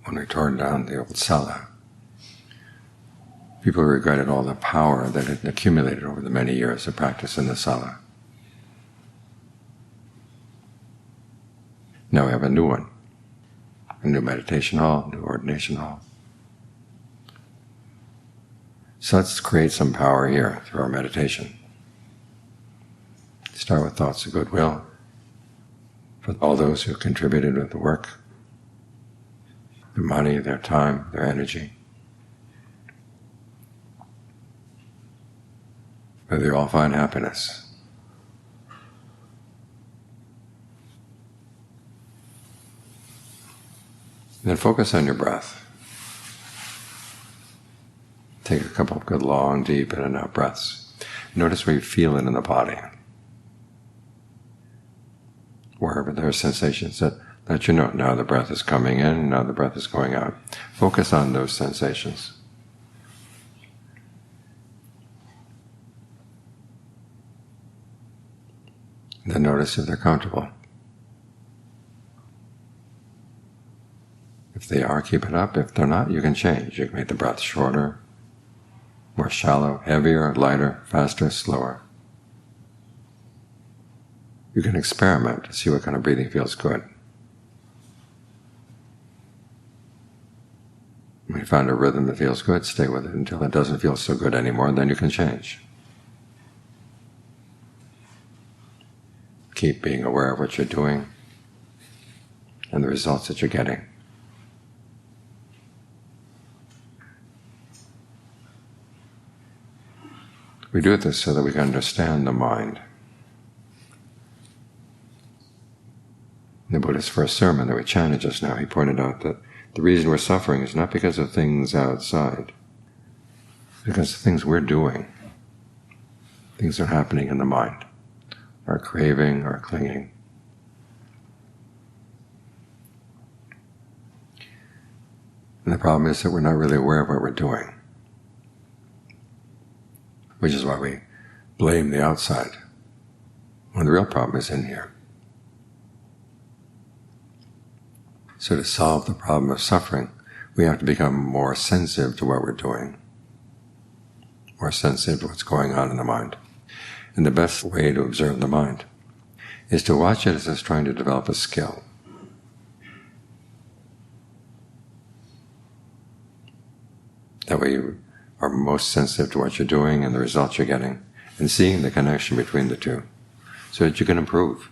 when we tore down the old sala, people regretted all the power that had accumulated over the many years of practice in the sala. Now we have a new one, a new meditation hall, new ordination hall. So let's create some power here through our meditation. Start with thoughts of goodwill for all those who contributed with the work, their money, their time, their energy. May they all find happiness. And then focus on your breath. Take a couple of good long, deep in and out breaths. Notice where you feel it in the body. Wherever there are sensations that let you know, now the breath is coming in, now the breath is going out. Focus on those sensations. And then notice if they're comfortable. If they are, keep it up. If they're not, you can change. You can make the breath shorter, more shallow, heavier, lighter, faster, slower. You can experiment to see what kind of breathing feels good. When you find a rhythm that feels good, stay with it until it doesn't feel so good anymore, then you can change. Keep being aware of what you're doing and the results that you're getting. We do this so that we can understand the mind. In the Buddha's first sermon that we chanted just now, he pointed out that the reason we're suffering is not because of things outside, because of things we're doing. Things are happening in the mind, our craving, our clinging. And the problem is that we're not really aware of what we're doing, which is why we blame the outside, when the real problem is in here. So to solve the problem of suffering, we have to become more sensitive to what we're doing, more sensitive to what's going on in the mind. And the best way to observe the mind is to watch it as it's trying to develop a skill. That way you are most sensitive to what you're doing and the results you're getting, and seeing the connection between the two, so that you can improve.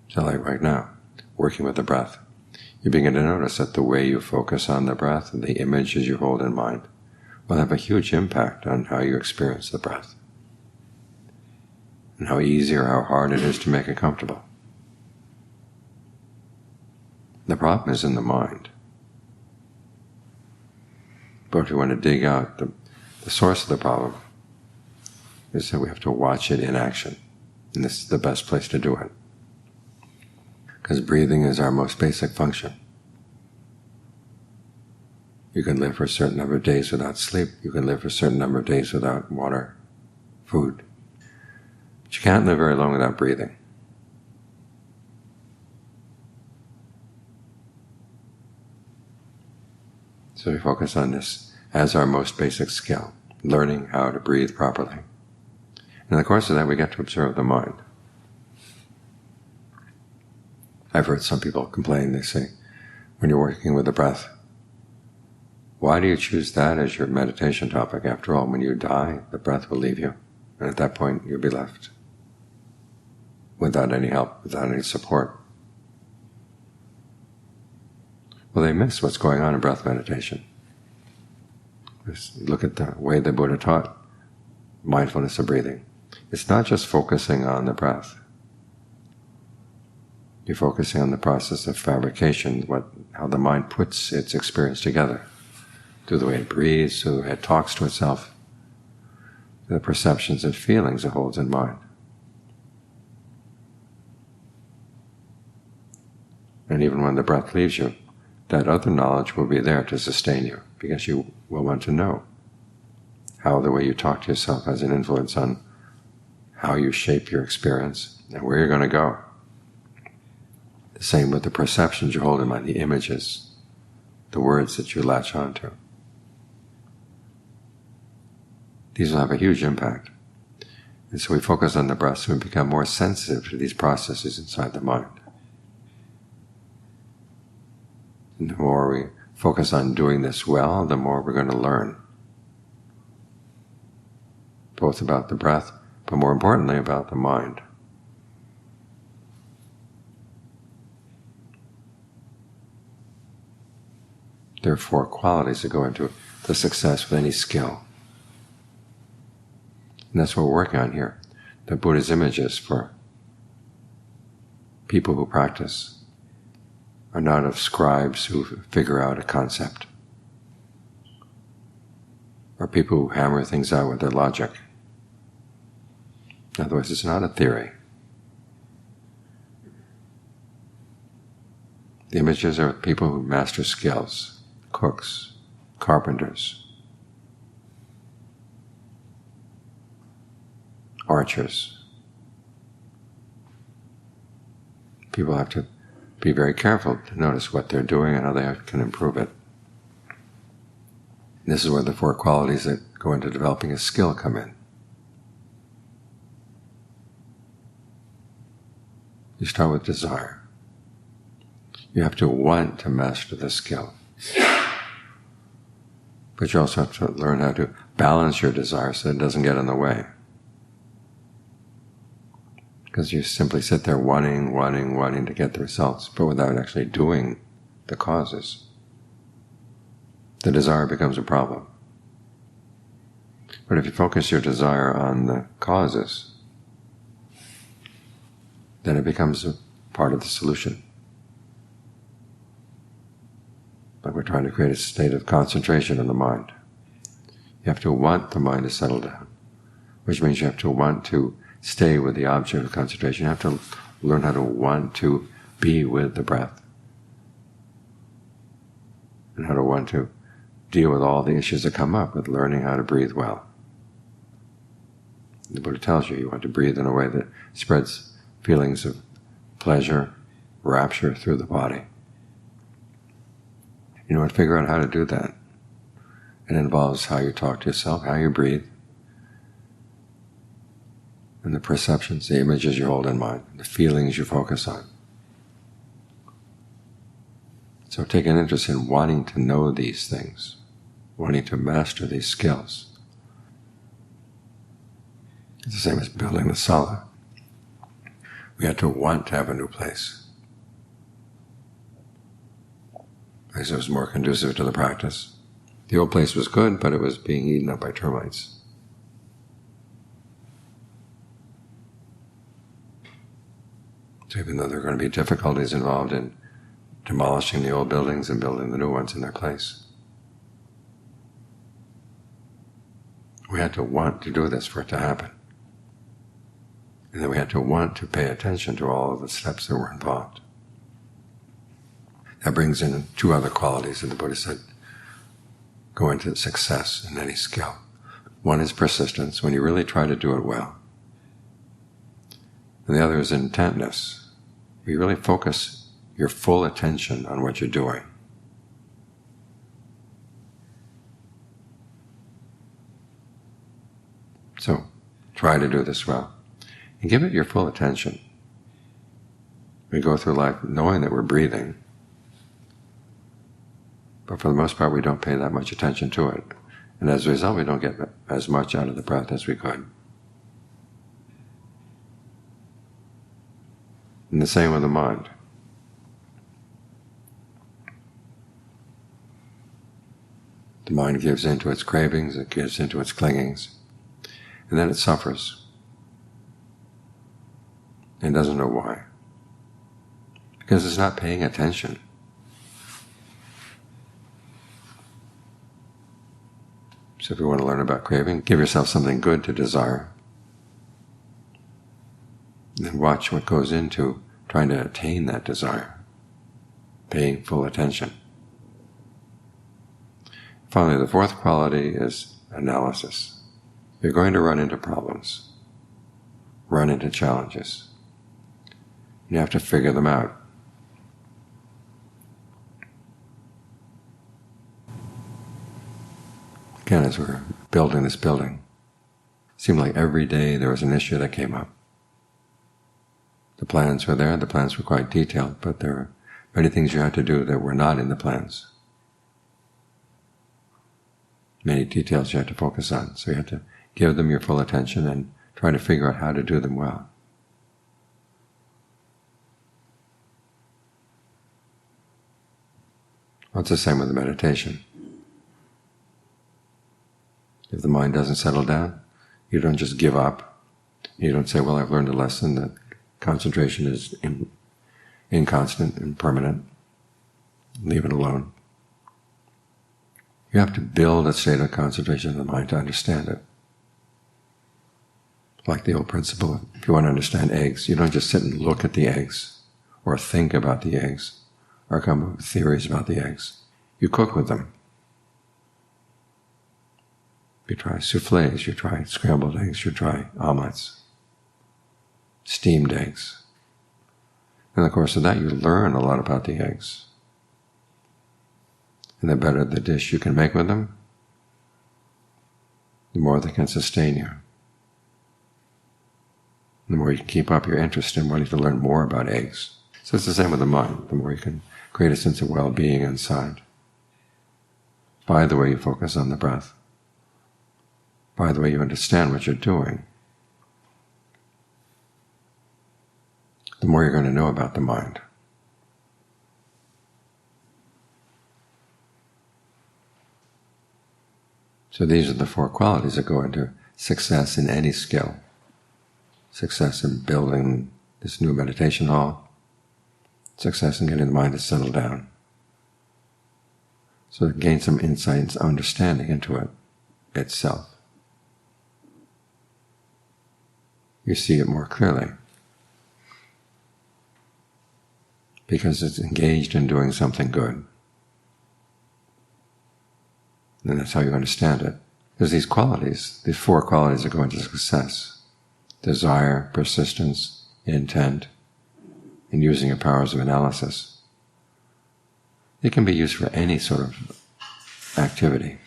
So like right now, working with the breath, you begin to notice that the way you focus on the breath and the images you hold in mind will have a huge impact on how you experience the breath, and how easy or how hard it is to make it comfortable. The problem is in the mind. But if you want to dig out the source of the problem, is that we have to watch it in action. And this is the best place to do it. Because breathing is our most basic function. You can live for a certain number of days without sleep. You can live for a certain number of days without water, food. But you can't live very long without breathing. So we focus on this as our most basic skill, learning how to breathe properly. And in the course of that, we get to observe the mind. I've heard some people complain, they say, when you're working with the breath, why do you choose that as your meditation topic? After all, when you die, the breath will leave you, and at that point you'll be left without any help, without any support. Well, they miss what's going on in breath meditation. Just look at the way the Buddha taught mindfulness of breathing. It's not just focusing on the breath. You're focusing on the process of fabrication, how the mind puts its experience together, through the way it breathes, through the way it talks to itself, the perceptions and feelings it holds in mind. And even when the breath leaves you, that other knowledge will be there to sustain you, because you will want to know how the way you talk to yourself has an influence on how you shape your experience and where you're going to go. The same with the perceptions you hold in mind, the images, the words that you latch onto. These will have a huge impact. And so we focus on the breath so we become more sensitive to these processes inside the mind. And the more we focus on doing this well, the more we're going to learn. Both about the breath, but more importantly about the mind. There are 4 qualities that go into the success with any skill. And that's what we're working on here. The Buddha's images for people who practice are not of scribes who figure out a concept, or people who hammer things out with their logic. In other words, it's not a theory. The images are people who master skills, cooks, carpenters, archers. People have to be very careful to notice what they're doing and how they can improve it. This is where the 4 qualities that go into developing a skill come in. You start with desire. You have to want to master the skill. But you also have to learn how to balance your desire so it doesn't get in the way. Because you simply sit there wanting to get the results, but without actually doing the causes. The desire becomes a problem. But if you focus your desire on the causes, then it becomes a part of the solution. Like we're trying to create a state of concentration in the mind. You have to want the mind to settle down, which means you have to want to stay with the object of concentration. You have to learn how to want to be with the breath, and how to want to deal with all the issues that come up with learning how to breathe well. The Buddha tells you want to breathe in a way that spreads feelings of pleasure, rapture through the body. You know what? Figure out how to do that. It involves how you talk to yourself, how you breathe, and the perceptions, the images you hold in mind, the feelings you focus on. So take an interest in wanting to know these things, wanting to master these skills. It's the same as building the sala. We had to want to have a new place, because it was more conducive to the practice. The old place was good, but it was being eaten up by termites. So even though there are going to be difficulties involved in demolishing the old buildings and building the new ones in their place, we had to want to do this for it to happen. And then we had to want to pay attention to all of the steps that were involved. That brings in 2 other qualities that the Buddha said go into success in any skill. One is persistence, when you really try to do it well. And the other is intentness. You really focus your full attention on what you're doing. So, try to do this well. And give it your full attention. We go through life knowing that we're breathing, but for the most part we don't pay that much attention to it. And as a result, we don't get as much out of the breath as we could. And the same with the mind. The mind gives into its cravings, it gives into its clingings, and then it suffers. And doesn't know why. Because it's not paying attention. So if you want to learn about craving, give yourself something good to desire. Then watch what goes into trying to attain that desire, paying full attention. Finally, the 4th quality is analysis. You're going to run into problems, run into challenges. You have to figure them out. Again, as we're building this building, it seemed like every day there was an issue that came up. The plans were there, the plans were quite detailed, but there were many things you had to do that were not in the plans. Many details you had to focus on, so you had to give them your full attention and try to figure out how to do them well. Well, it's the same with the meditation. If the mind doesn't settle down, you don't just give up. You don't say, well, I've learned a lesson that concentration is inconstant and permanent. Leave it alone. You have to build a state of concentration in the mind to understand it. Like the old principle, if you want to understand eggs, you don't just sit and look at the eggs, or think about the eggs, or come up with theories about the eggs. You cook with them. You try soufflés, you try scrambled eggs, you try omelets, steamed eggs. In the course of that, you learn a lot about the eggs. And the better the dish you can make with them, the more they can sustain you. The more you can keep up your interest in wanting to learn more about eggs. So it's the same with the mind. The more you can create a sense of well-being inside. By the way you focus on the breath. By the way you understand what you're doing. The more you're going to know about the mind. So these are the four qualities that go into success in any skill. Success in building this new meditation hall. Success in getting the mind to settle down. So it gains some insight and understanding into it itself. You see it more clearly. Because it's engaged in doing something good. And that's how you understand it. There's these qualities, these four qualities that go into success. Desire, persistence, intent, and using your powers of analysis. It can be used for any sort of activity.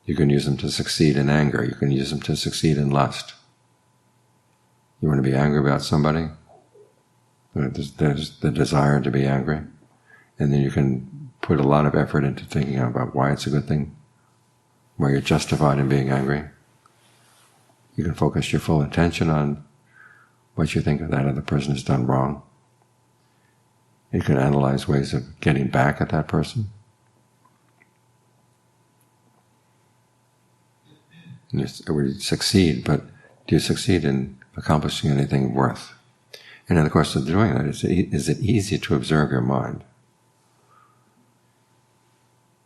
You can use them to succeed in anger. You can use them to succeed in lust. You want to be angry about somebody? There's the desire to be angry. And then you can put a lot of effort into thinking about why it's a good thing, why you're justified in being angry. You can focus your full attention on what you think of that other person has done wrong. You can analyze ways of getting back at that person. And you succeed, but do you succeed in accomplishing anything worth? And in the course of doing that, is it easy to observe your mind?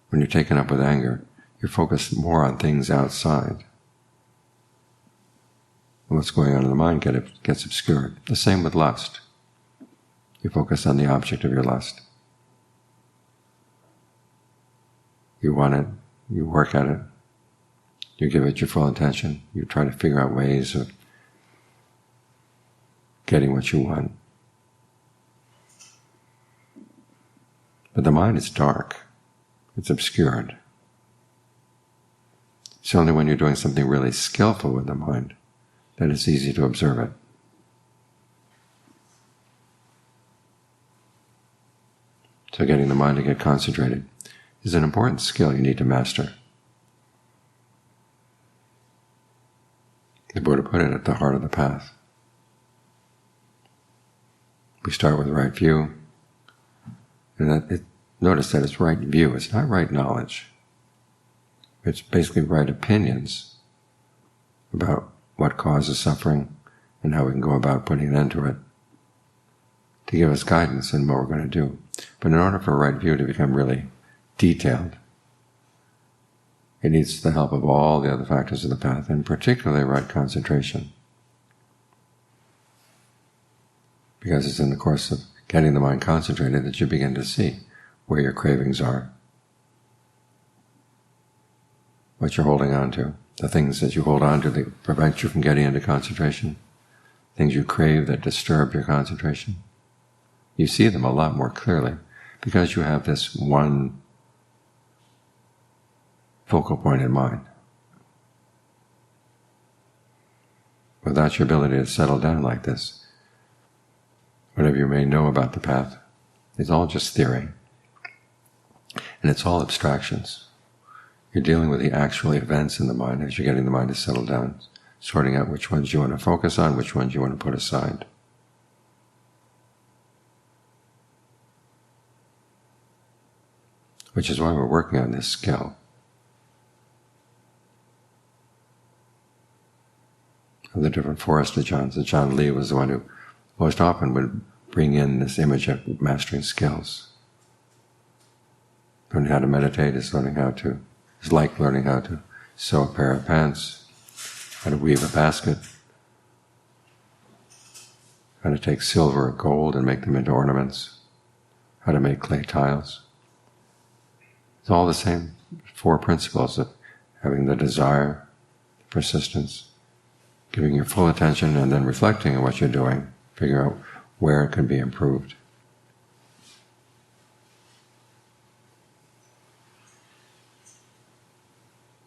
When you're taken up with anger, you're focused more on things outside. And what's going on in the mind gets obscured. The same with lust. You focus on the object of your lust. You want it, you work at it, you give it your full attention, you try to figure out ways of getting what you want. But the mind is dark. It's obscured. It's only when you're doing something really skillful with the mind that it's easy to observe it. So getting the mind to get concentrated is an important skill you need to master. The Buddha put it at the heart of the path. We start with right view, and notice that it's right view, it's not right knowledge. It's basically right opinions about what causes suffering and how we can go about putting an end to it, to give us guidance in what we're going to do. But in order for right view to become really detailed, it needs the help of all the other factors of the path, and particularly right concentration. Because it's in the course of getting the mind concentrated that you begin to see where your cravings are, what you're holding on to, the things that you hold on to that prevent you from getting into concentration, things you crave that disturb your concentration. You see them a lot more clearly because you have this one focal point in mind. Without your ability to settle down like this, whatever you may know about the path is all just theory, and it's all abstractions. You're dealing with the actual events in the mind as you're getting the mind to settle down, sorting out which ones you want to focus on, which ones you want to put aside. Which is why we're working on this skill. Of the different forest Ajahns, Ajahn Lee was the one who most often would bring in this image of mastering skills. Learning how to meditate is like learning how to sew a pair of pants, how to weave a basket, how to take silver or gold and make them into ornaments, how to make clay tiles. It's all the same 4 principles of having the desire, persistence, giving your full attention, and then reflecting on what you're doing, figure out where it can be improved.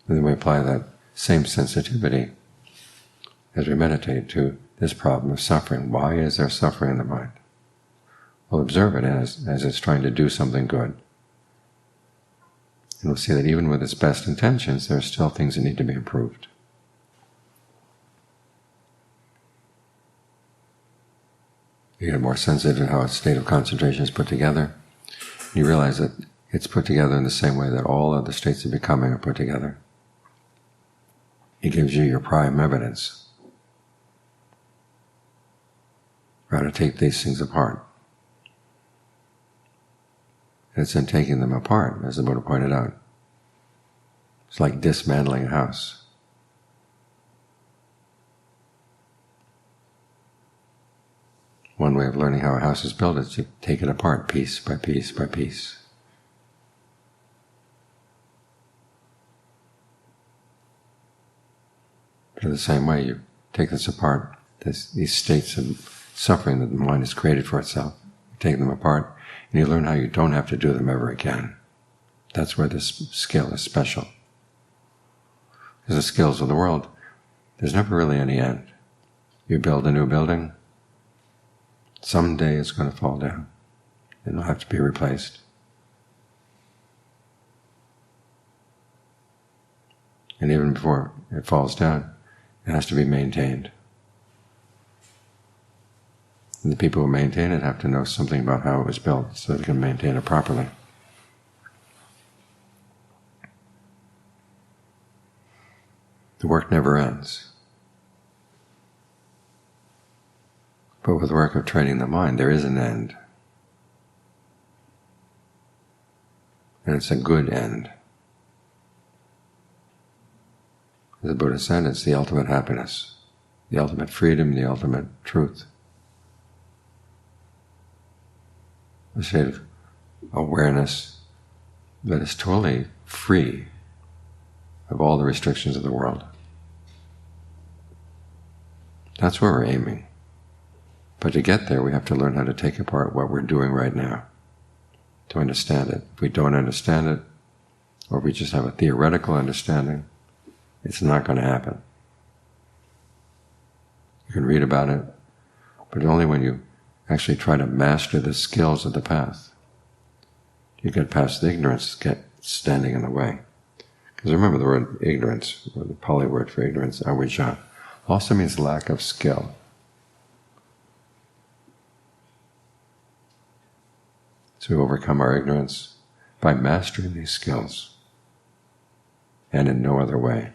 And then we apply that same sensitivity as we meditate to this problem of suffering. Why is there suffering in the mind? We'll observe it as it's trying to do something good. And we'll see that even with its best intentions, there are still things that need to be improved. You get more sensitive to how a state of concentration is put together. You realize that it's put together in the same way that all other states of becoming are put together. It gives you your prime evidence for how to take these things apart. And it's in taking them apart, as the Buddha pointed out. It's like dismantling a house. One way of learning how a house is built is to take it apart piece by piece by piece. But in the same way, you take this apart, these states of suffering that the mind has created for itself, you take them apart, and you learn how you don't have to do them ever again. That's where this skill is special. Because the skills of the world, there's never really any end. You build a new building, someday it's going to fall down, and it'll have to be replaced. And even before it falls down, it has to be maintained. And the people who maintain it have to know something about how it was built so they can maintain it properly. The work never ends. But with the work of training the mind, there is an end. And it's a good end. As the Buddha said, it's the ultimate happiness, the ultimate freedom, the ultimate truth. A state of awareness that is totally free of all the restrictions of the world. That's where we're aiming. But to get there, we have to learn how to take apart what we're doing right now, to understand it. If we don't understand it, or if we just have a theoretical understanding, it's not going to happen. You can read about it, but only when you actually try to master the skills of the path. You get past the ignorance get standing in the way. Because remember, the word ignorance, or the Pali word for ignorance, avijja, also means lack of skill. So we overcome our ignorance by mastering these skills, and in no other way.